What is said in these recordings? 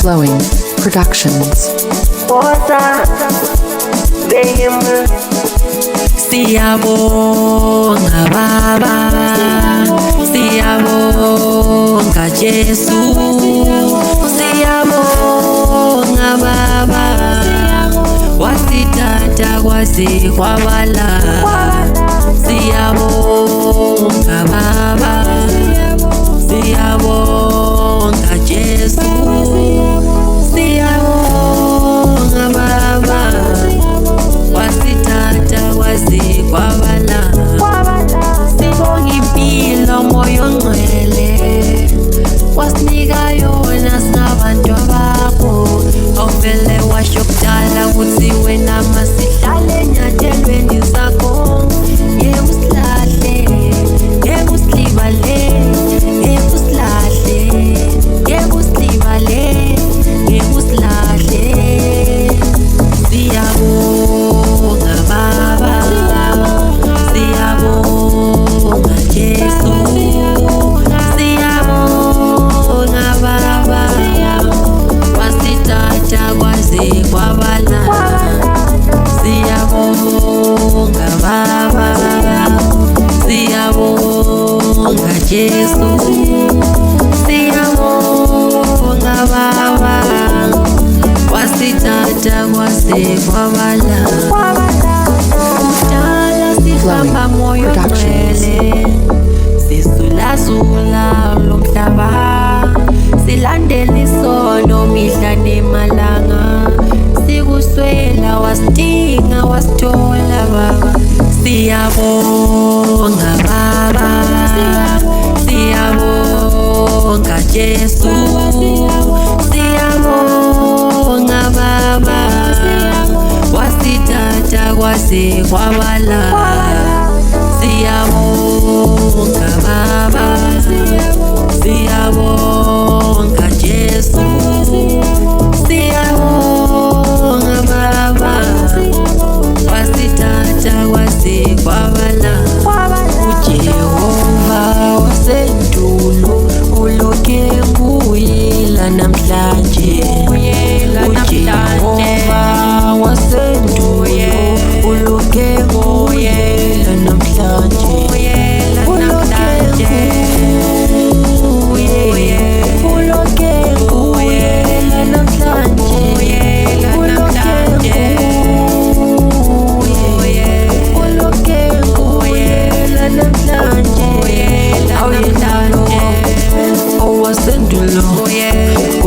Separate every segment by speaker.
Speaker 1: Flowing Productions.
Speaker 2: Siyabonga Baba, siyabonga Jesu, siyabonga Baba, wasithatha kwaze kwabala. Siyabonga Baba, siyabonga Jesu, siyabonga Baba, wasithatha kwaze kwabala. Sibonga impilo moyo ongcwele, wasinika yona singabantu bakho. Awuvele washo kudala ukuthi wena masihlale enyathelweni zakho. Ngeke usilahle, ngeke usilibale, ngeke usilahle, ngeke usilibale, ngeke usilahle. Siyabonga Baba, siyabonga Jesu, siyabonga Baba, wasithatha kwaze kwabala. Siyabonga Baba, siyabonga Jesu, siyabonga Baba, wasithatha kwaze kwabala. Kudala sihamba moyo ongcwele, sisulazula lo mhlaba, silandela isono mihla nemalanga. Sikuswela wasidinga wasithola Baba. Siyabonga Baba, siyabonga Jesu, siyabonga Baba, wasithatha kwaze kwabala. Siyabonga Baba, siyabonga Jesu, siyabonga Baba, wasithatha kwaze kwabala. uJehova wasendulo uloke nguyela namhlanje. uJehova wasendulo uloke nguyela namhlanje.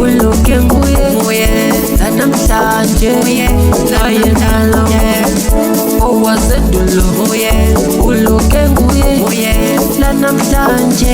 Speaker 2: Uloke nguye la namhlanje, ayendalo owasendulo. Uloke nguye la namhlanje,